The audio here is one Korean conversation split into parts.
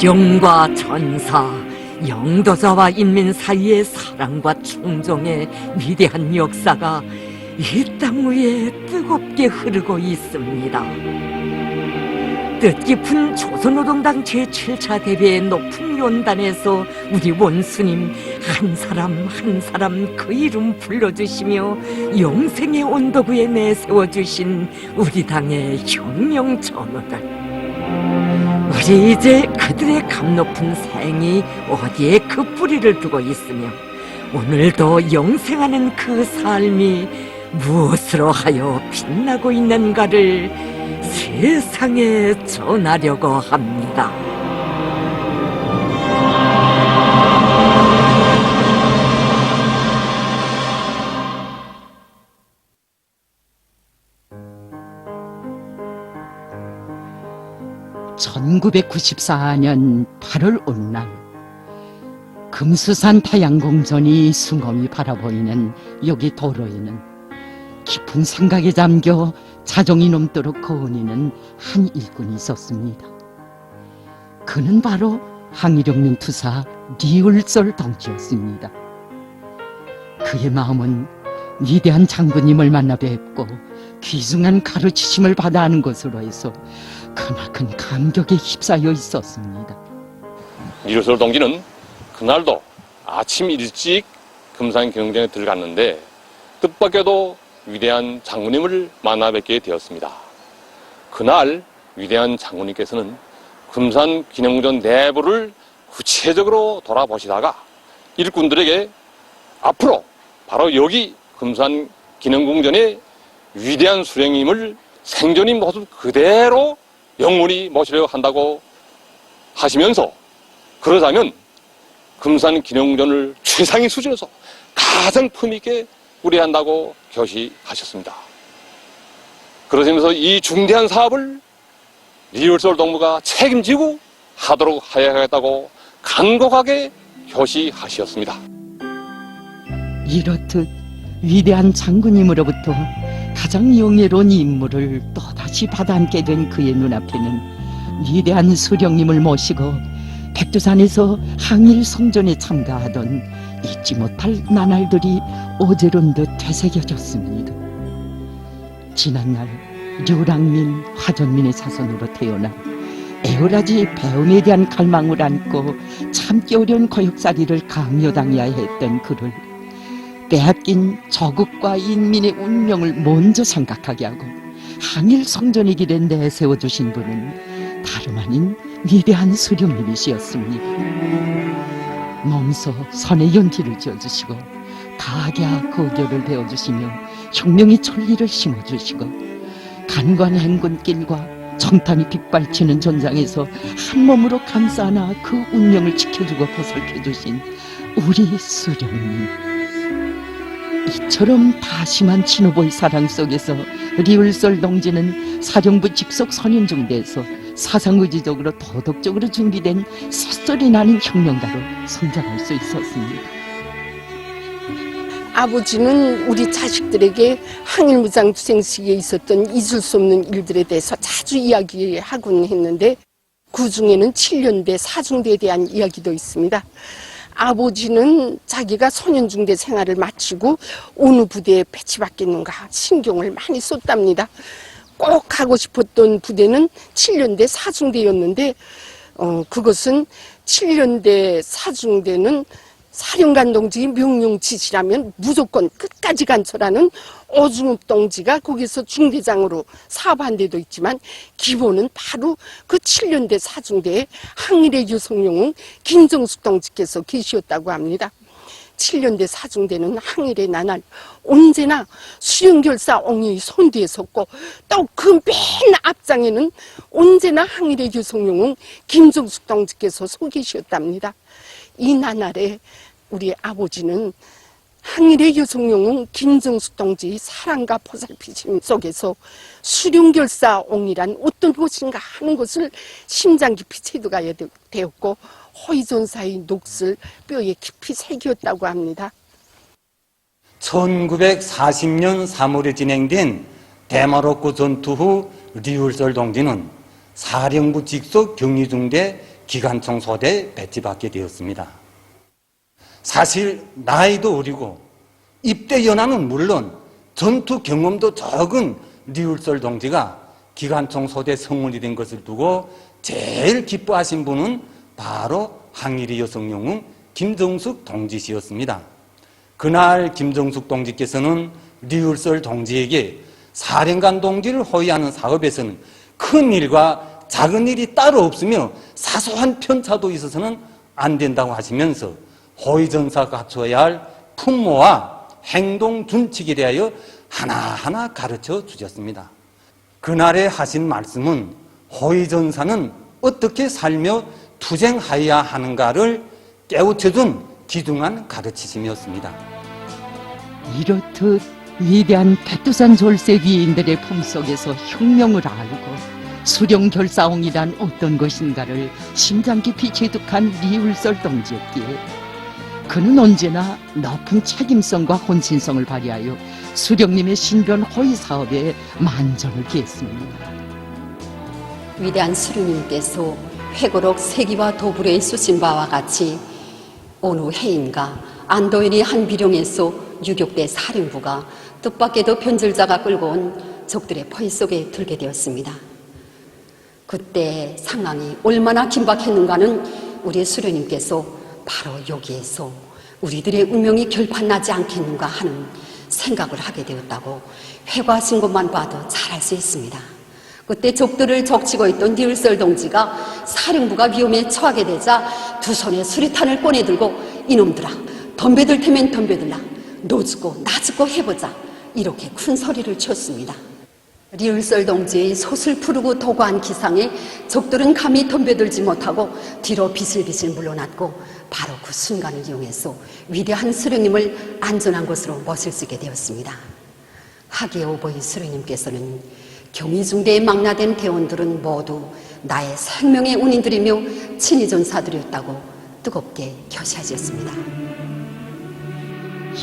사령과 전사, 영도자와 인민 사이의 사랑과 충정의 위대한 역사가 이 땅 위에 뜨겁게 흐르고 있습니다. 뜻깊은 조선노동당 제7차 대회의 높은 연단에서 우리 원수님 한 사람 한 사람 그 이름 불러주시며 영생의 온도구에 내세워주신 우리 당의 혁명 전우들, 우리 이제 그들의 값높은 생이 어디에 그 뿌리를 두고 있으며 오늘도 영생하는 그 삶이 무엇으로 하여 빛나고 있는가를 세상에 전하려고 합니다. (1994년 8월) 어느 날 금수산 타양궁전이 숭엄히 바라보이는 여기 도로에는 깊은 생각에 잠겨 자정이 넘도록 거운이는 한 일꾼이 있었습니다. 그는 바로 항일혁명 투사 리울솔 동지였습니다. 그의 마음은 위대한 장군님을 만나 뵙고 귀중한 가르치심을 받아 하는 것으로 해서 크나큰 감격에 휩싸여 있었습니다. 리울솔 동지는 그날도 아침 일찍 금산경전에 들어갔는데 뜻밖에도 위대한 장군님을 만나 뵙게 되었습니다. 그날 위대한 장군님께서는 금산기념궁전 내부를 구체적으로 돌아보시다가 일꾼들에게 앞으로 바로 여기 금산기념궁전의 위대한 수령님을 생전인 모습 그대로 영원히 모시려고 한다고 하시면서, 그러자면 금산기념궁전을 최상의 수준에서 가장 품있게 우려한다고 교시하셨습니다. 그러시면서 이 중대한 사업을 리울솔 동무가 책임지고 하도록 하야하겠다고 간곡하게 교시하셨습니다. 이렇듯 위대한 장군님으로부터 가장 영예로운 임무를 또다시 받아안게 된 그의 눈앞에는 위대한 수령님을 모시고 백두산에서 항일 성전에 참가하던 잊지 못할 나날들이 어제론 듯 되새겨졌습니다. 지난날 류랑민, 화전민의 자손으로 태어나 에어라지 배움에 대한 갈망을 안고 참기 어려운 거역살이를 강요당해야 했던 그를 빼앗긴 조국과 인민의 운명을 먼저 생각하게 하고 항일 성전의 길에 내세워주신 분은 다름 아닌 위대한 수령님이시였습니다. 몸소 선의 연기를 지어주시고 가학야 거교를 배워주시며 혁명의 천리를 심어주시고 간관 행군길과 정탐이 빗발치는 전장에서 한 몸으로 감싸 안아 그 운명을 지켜주고 보살펴주신 우리 수령님, 이처럼 다심한 친오보의 사랑 속에서 리울솔 동지는 사령부 직속 선임중대에서 사상의지적으로 도덕적으로 준비된 쇳소리 나는 혁명가로 성장할 수 있었습니다. 아버지는 우리 자식들에게 항일무장투쟁 시기에 있었던 잊을 수 없는 일들에 대해서 자주 이야기하곤 했는데, 그 중에는 7년대 사중대에 대한 이야기도 있습니다. 아버지는 자기가 소년중대 생활을 마치고 어느 부대에 배치받겠는가 신경을 많이 썼답니다. 꼭 가고 싶었던 부대는 7년대 사중대였는데 그것은 7년대 사중대는 사령관 동지의 명령 지시라면 무조건 끝까지 간처라는 오중읍 동지가 거기서 중대장으로 사업한 데도 있지만 기본은 바로 그 7년대 사중대의 항일의 유성룡은 김정숙 동지께서 계시었다고 합니다. 7년대 사중대는 항일의 나날 언제나 수령결사 옹의 손뒤에 섰고 또 그 맨 앞장에는 언제나 항일의 유성룡은 김정숙 동지께서 서 계셨답니다. 이 나날에 우리 아버지는 항일의 유성룡은 김정숙 동지의 사랑과 보살피심 속에서 수령결사옹이란 어떤 것인가 하는 것을 심장 깊이 체득하게 되었고 호의전사의 녹슬 뼈에 깊이 새겼다고 합니다. 1940년 3월에 진행된 대마로코 전투 후 리울솔 동지는 사령부 직속 경위중대 기관총 소대에 배치받게 되었습니다. 사실 나이도 어리고 입대 연하는 물론 전투 경험도 적은 리울설 동지가 기관총 소대 성원이 된 것을 두고 제일 기뻐하신 분은 바로 항일의 여성영웅 김정숙 동지씨였습니다. 그날 김정숙 동지께서는 리울설 동지에게 사령관 동지를 호위하는 사업에서는 큰 일과 작은 일이 따로 없으며 사소한 편차도 있어서는 안 된다고 하시면서 호위전사가 갖춰야 할 품모와 행동 준칙에 대하여 하나하나 가르쳐 주셨습니다. 그날에 하신 말씀은 호위전사는 어떻게 살며 투쟁하여야 하는가를 깨우쳐준 귀중한 가르치심이었습니다. 이렇듯 위대한 백두산 졸세 위인들의 품속에서 혁명을 알고 수령 결사옹이란 어떤 것인가를 심장 깊이 체득한 리울설 동지였기에 그는 언제나 높은 책임성과 혼신성을 발휘하여 수령님의 신변 호위 사업에 만전을 기했습니다. 위대한 수령님께서 회고록 세기와 도불에 쓰신 바와 같이 어느 해인가 안도인이 한 비룡에서 유격대 사령부가 뜻밖에도 변절자가 끌고 온 적들의 포위 속에 들게 되었습니다. 그때 상황이 얼마나 긴박했는가는 우리 수령님께서 바로 여기에서 우리들의 운명이 결판나지 않겠는가 하는 생각을 하게 되었다고 회고하신 것만 봐도 잘 알 수 있습니다. 그때 적들을 적치고 있던 리울설 동지가 사령부가 위험에 처하게 되자 두 손에 수리탄을 꺼내들고 이놈들아 덤벼들 테면 덤벼들라 너 죽고 나 죽고 해보자 이렇게 큰 소리를 쳤습니다. 리울설 동지의 솥을 푸르고 도구한 기상에 적들은 감히 덤벼들지 못하고 뒤로 비슬비슬 물러났고 바로 그 순간을 이용해서 위대한 수령님을 안전한 곳으로 모실 수 있게 되었습니다. 하기에 오보이 수령님께서는 경의중대에 망라된 대원들은 모두 나의 생명의 운인들이며 친위전사들이었다고 뜨겁게 교시하셨습니다.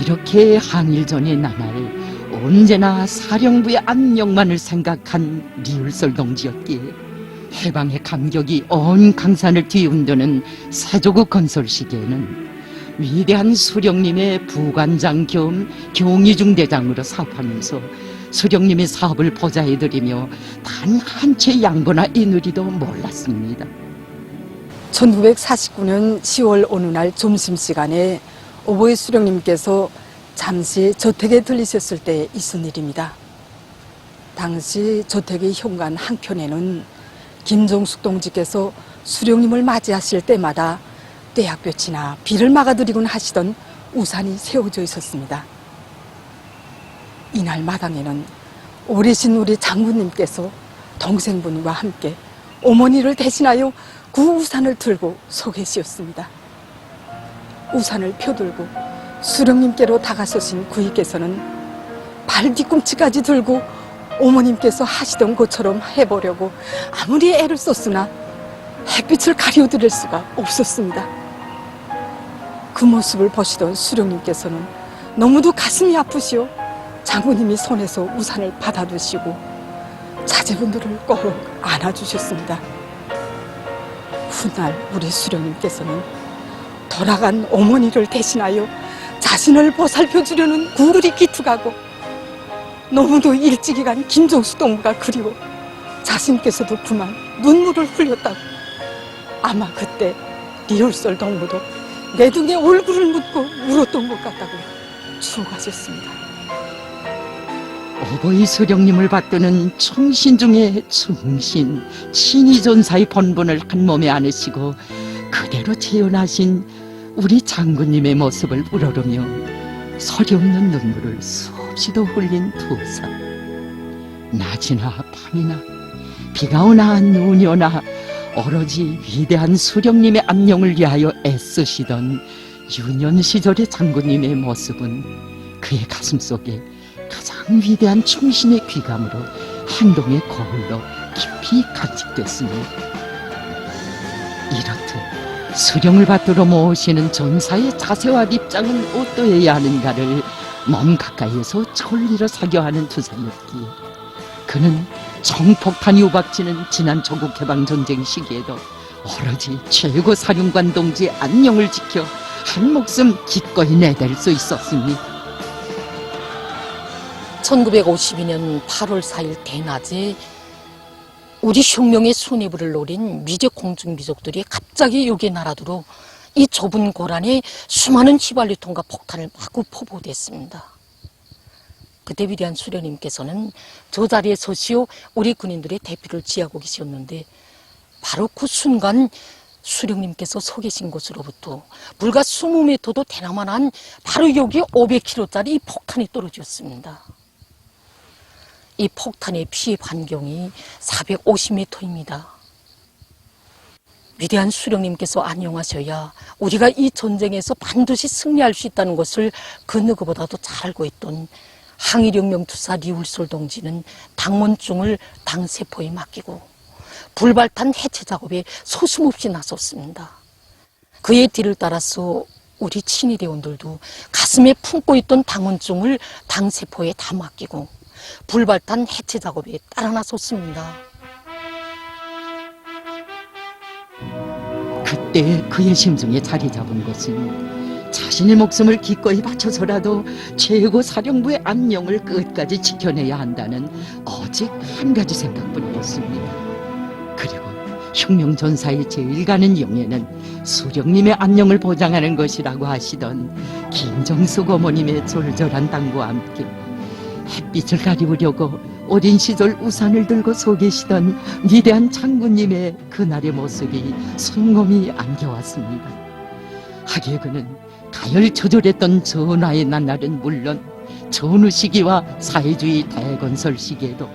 이렇게 항일전의 나날 언제나 사령부의 안녕만을 생각한 리울설 동지였기에 해방의 감격이 온 강산을 뒤흔드는 세조국 건설 시기에는 위대한 수령님의 부관장 겸 경의중대장으로 사업하면서 수령님의 사업을 보좌해드리며 단 한 채 양보나 이누리도 몰랐습니다. 1949년 10월 어느 날 점심시간에 오보이 수령님께서 잠시 저택에 들리셨을 때 있은 일입니다. 당시 저택의 현관 한켠에는 김정숙 동지께서 수령님을 맞이하실 때마다 떼약볕이나 비를 막아드리곤 하시던 우산이 세워져 있었습니다. 이날 마당에는 오래신 우리 장군님께서 동생분과 함께 어머니를 대신하여 그 우산을 들고 서 계시었습니다. 우산을 펴들고 수령님께로 다가서신 구이께서는 발 뒤꿈치까지 들고 어머님께서 하시던 것처럼 해보려고 아무리 애를 썼으나 햇빛을 가려드릴 수가 없었습니다. 그 모습을 보시던 수령님께서는 너무도 가슴이 아프시오 장군님이 손에서 우산을 받아두시고 자제분들을 꼭 안아주셨습니다. 훗날 우리 수령님께서는 돌아간 어머니를 대신하여 자신을 보살펴주려는 구글이 기특하고 너무도 일찍이 간 김정숙 동무가 그리워 자신께서도 그만 눈물을 흘렸다고 아마 그때 리울설 동무도 내 등에 얼굴을 묻고 울었던 것 같다고 추억하셨습니다. 오보이 수령님을 받드는 충신 중에 충신, 친위전사의 본분을 한 몸에 안으시고 그대로 재현하신 우리 장군님의 모습을 우러르며 소리 없는 눈물을 수없이도 흘린 두 사람. 낮이나 밤이나 비가 오나 눈이 오나 오로지 위대한 수령님의 안녕을 위하여 애쓰시던 유년 시절의 장군님의 모습은 그의 가슴속에 가장 위대한 충신의 귀감으로 행동의 거울로 깊이 간직됐습니다. 이렇듯 수령을 받들어 모시는 전사의 자세와 입장은 어떠해야 하는가를 몸 가까이에서 천리로 사교하는 투사였기에 그는 정폭탄이 우박치는 지난 조국해방전쟁 시기에도 오로지 최고 사령관 동지의 안녕을 지켜 한 목숨 기꺼이 내댈 수 있었습니다. 1952년 8월 4일 대낮에 우리 혁명의 수뇌부를 노린 미제 공중민족들이 갑자기 여기에 날아들어 이 좁은 고란에 수많은 휘발유통과 폭탄을 마구 포보됐습니다. 그때 위대한 수령님께서는 저 자리에 서시오 우리 군인들의 대피를 지하고 계셨는데 바로 그 순간 수령님께서 서 계신 곳으로부터 불과 20m도 되나마한 바로 여기 500kg짜리 이 폭탄이 떨어졌습니다. 이 폭탄의 피해 반경이 450m입니다. 위대한 수령님께서 안녕하셔야 우리가 이 전쟁에서 반드시 승리할 수 있다는 것을 그 누구보다도 잘 알고 있던 항일혁명투사 리울솔 동지는 당원증을 당세포에 맡기고 불발탄 해체 작업에 소슴없이 나섰습니다. 그의 뒤를 따라서 우리 친위대원들도 가슴에 품고 있던 당원증을 당세포에 다 맡기고 불발탄 해체 작업에 따라 나섰습니다. 그때 그의 심중에 자리 잡은 것은 자신의 목숨을 기꺼이 바쳐서라도 최고 사령부의 안녕을 끝까지 지켜내야 한다는 오직 한 가지 생각뿐이었습니다. 그리고 혁명전사의 제일 가는 영예는 수령님의 안녕을 보장하는 것이라고 하시던 김정숙 어머님의 절절한 당부와 함께 햇빛을 가리우려고 어린 시절 우산을 들고 서 계시던 위대한 장군님의 그날의 모습이 성검이 안겨왔습니다. 하기에 그는 가열처절했던 전하의 나날은 물론 전후 시기와 사회주의 대건설 시기에도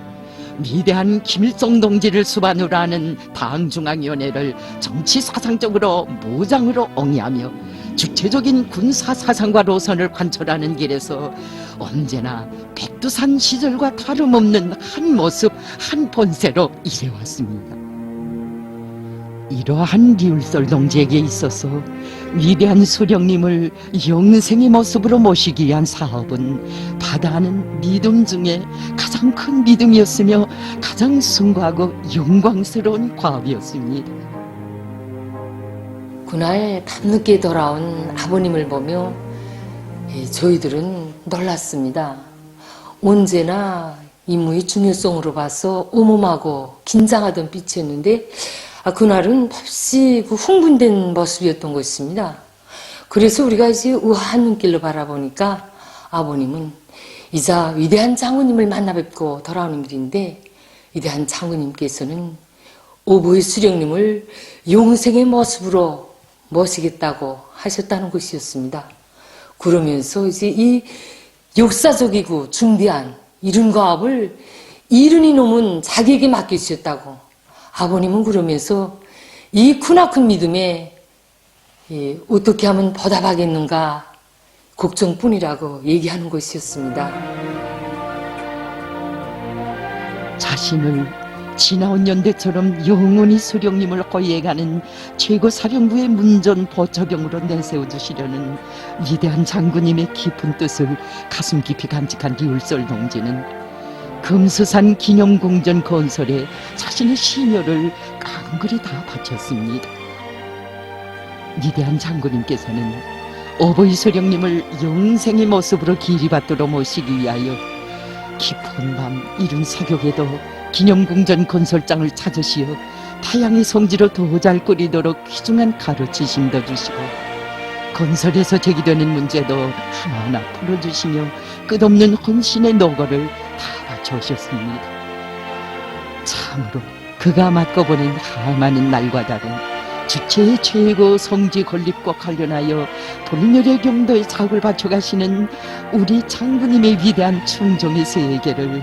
위대한 김일성 동지를 수반으로 하는 당중앙위원회를 정치 사상적으로 무장으로 옹이하며 주체적인 군사 사상과 노선을 관철하는 길에서 언제나 백두산 시절과 다름없는 한 모습, 한 본세로 일해왔습니다. 이러한 리울솔 동지에게 있어서 위대한 수령님을 영생의 모습으로 모시기 위한 사업은 바다하는 믿음 중에 가장 큰 믿음이었으며 가장 숭고하고 영광스러운 과업이었습니다. 그날 밤늦게 돌아온 아버님을 보며 저희들은 놀랐습니다. 언제나 임무의 중요성으로 봐서 엄엄하고 긴장하던 빛이었는데 그날은 몹시 흥분된 모습이었던 것입니다. 그래서 우리가 이제 우아한 눈길로 바라보니까 아버님은 이자 위대한 장군님을 만나 뵙고 돌아오는 길인데 위대한 장군님께서는 오보의 수령님을 영생의 모습으로 모시겠다고 하셨다는 것이었습니다. 그러면서 이제 이 역사적이고 중대한 이룬 과업을 이른이 놈은 자기에게 맡겨주셨다고 아버님은 그러면서 이 크나큰 믿음에 어떻게 하면 보답하겠는가 걱정뿐이라고 얘기하는 것이었습니다. 자신을 지나온 연대처럼 영원히 수령님을 호위해가는 최고 사령부의 문전 보초병으로 내세워주시려는 위대한 장군님의 깊은 뜻을 가슴 깊이 간직한 리울솔 동지는 금수산 기념궁전 건설에 자신의 심혈을 깡그리 다 바쳤습니다. 위대한 장군님께서는 오보이 수령님을 영생의 모습으로 길이받도록 모시기 위하여 깊은 밤 이른 새벽에도 기념궁전 건설장을 찾으시어 타양의 성지로 더 잘 끓이도록 귀중한 가르치심도 주시고 건설에서 제기되는 문제도 하나하나 풀어주시며 끝없는 헌신의 노고를 다 바쳐오셨습니다. 참으로 그가 맡고보낸 하많은 날과 다른 주체의 최고 성지 건립과 관련하여 불멸의 경도의 작을 바쳐가시는 우리 장군님의 위대한 충정의 세계를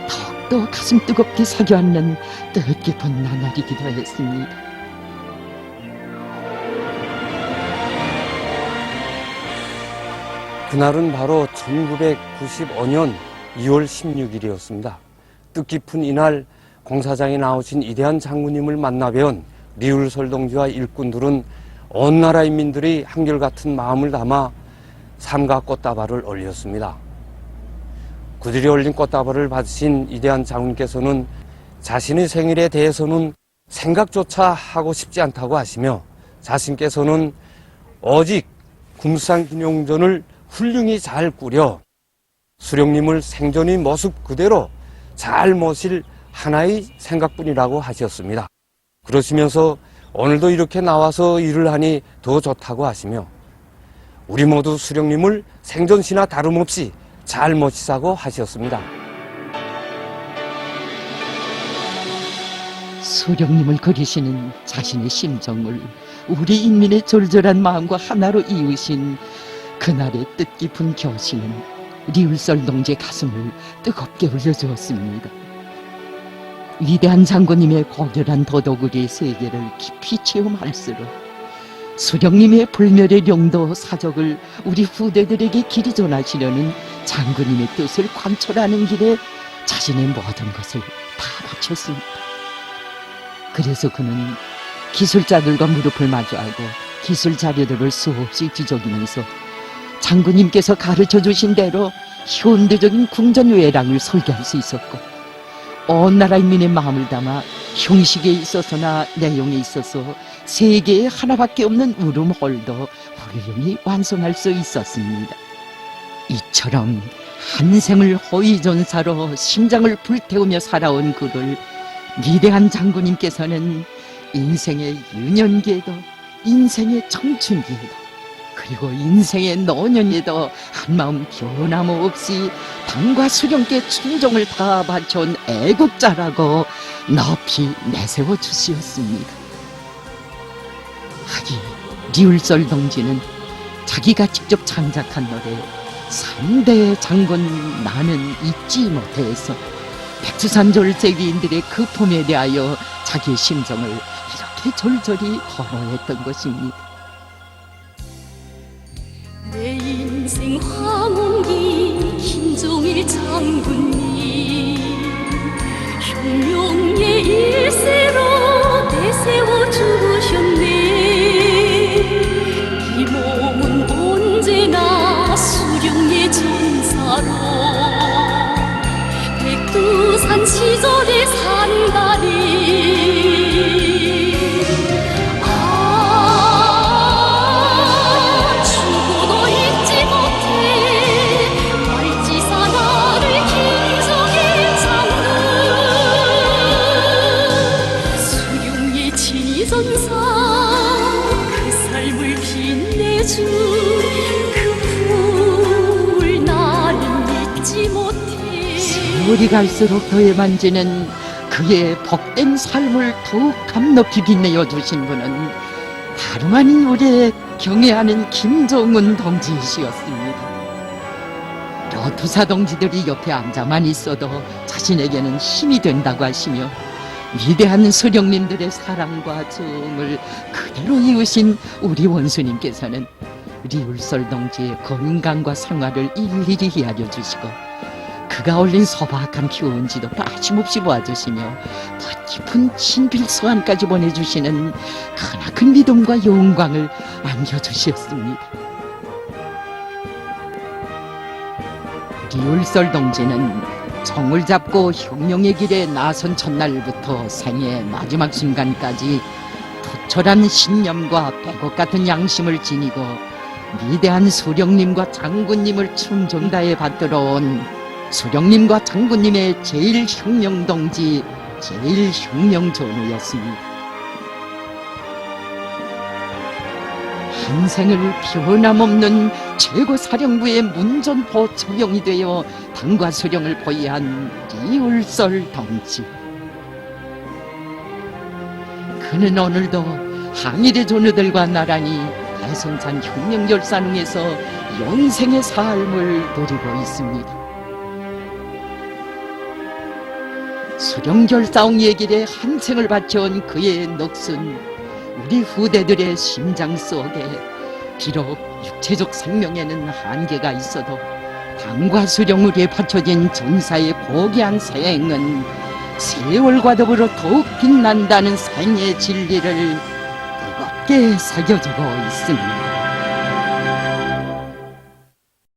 더욱더 가슴 뜨겁게 새겨앉는 뜻깊은 나날이기도 했습니다. 그날은 바로 1995년 2월 16일이었습니다. 뜻깊은 이날 공사장에 나오신 위대한 장군님을 만나 뵈온 리울솔 동지와 일꾼들은 온 나라 인민들이 한결같은 마음을 담아 삼가 꽃다발을 올렸습니다. 그들이 올린 꽃다발을 받으신 위대한 장군께서는 자신의 생일에 대해서는 생각조차 하고 싶지 않다고 하시며 자신께서는 오직 금수산 기념전을 훌륭히 잘 꾸려 수령님을 생전의 모습 그대로 잘 모실 하나의 생각뿐이라고 하셨습니다. 그러시면서 오늘도 이렇게 나와서 일을 하니 더 좋다고 하시며 우리 모두 수령님을 생전시나 다름없이 잘 모시자고 하셨습니다. 수령님을 그리시는 자신의 심정을 우리 인민의 절절한 마음과 하나로 이으신 그날의 뜻깊은 교시는 리울설 동지의 가슴을 뜨겁게 울려주었습니다. 위대한 장군님의 고결한 도덕의 세계를 깊이 체험할수록 수령님의 불멸의 용도 사적을 우리 후대들에게 길이 전하시려는 장군님의 뜻을 관철하는 길에 자신의 모든 것을 다 바쳤습니다. 그래서 그는 기술자들과 무릎을 마주하고 기술 자료들을 수없이 뒤적이면서 장군님께서 가르쳐 주신 대로 현대적인 궁전 외랑을 설계할 수 있었고 온 나라 인민의 마음을 담아 형식에 있어서나 내용에 있어서 세계에 하나밖에 없는 울음홀도 훌륭히 완성할 수 있었습니다. 이처럼 한 생을 호위전사로 심장을 불태우며 살아온 그를 위대한 장군님께서는 인생의 유년기에도 인생의 청춘기에도 그리고 인생의 노년에도 한마음 변함없이 당과 수령께 충정을 다 바쳐온 애국자라고 높이 내세워 주시었습니다. 하기 리울설 동지는 자기가 직접 창작한 노래 3대 장군 나는 잊지 못해서 백두산절 세계인들의 그 품에 대하여 자기의 심정을 이렇게 절절히 토로했던 것입니다. 내 인생 황혼기 김종일 장군님 혁명의 일세로 내세워 주셨네. 이 몸은 언제나 수령의 전사로 백두산 시절에 산다니. 세월이 갈수록 더해 만지는 그의 복된 삶을 더욱 감높이 빛내어 주신 분은 다름 아닌 우리의 경애하는 김정은 동지이시었습니다. 로투사 동지들이 옆에 앉아만 있어도 자신에게는 힘이 된다고 하시며 위대한 수령님들의 사랑과 정을 그대로 이으신 우리 원수님께서는 리울설 동지의 건강과 생활을 일일이 헤아려 주시고 그가 올린 소박한 기운지도 빠짐없이 보아주시며 더 깊은 신필소환까지 보내주시는 크나큰 믿음과 영광을 안겨주셨습니다. 리울설 동지는 정을 잡고 혁명의 길에 나선 첫날부터 생의 마지막 순간까지 투철한 신념과 백옥 같은 양심을 지니고 위대한 수령님과 장군님을 충정다해 받들어온 수령님과 장군님의 제일 혁명 동지, 제일 혁명 전우였습니다. 한 생을 변함없는 최고 사령부의 문전포 처병이 되어 당과 수령을 보위한 리울설 동지. 그는 오늘도 항일의 전우들과 나란히 대성산 혁명열산흥에서 영생의 삶을 누리고 있습니다. 수령결사옹의 길에 한생을 바쳐온 그의 넋은 우리 후대들의 심장 속에 비록 육체적 생명에는 한계가 있어도 당과 수령을 위해 바쳐진 전사의 고귀한 생은 세월과 더불어 더욱 빛난다는 생의 진리를 뜨겁게 새겨주고 있습니다.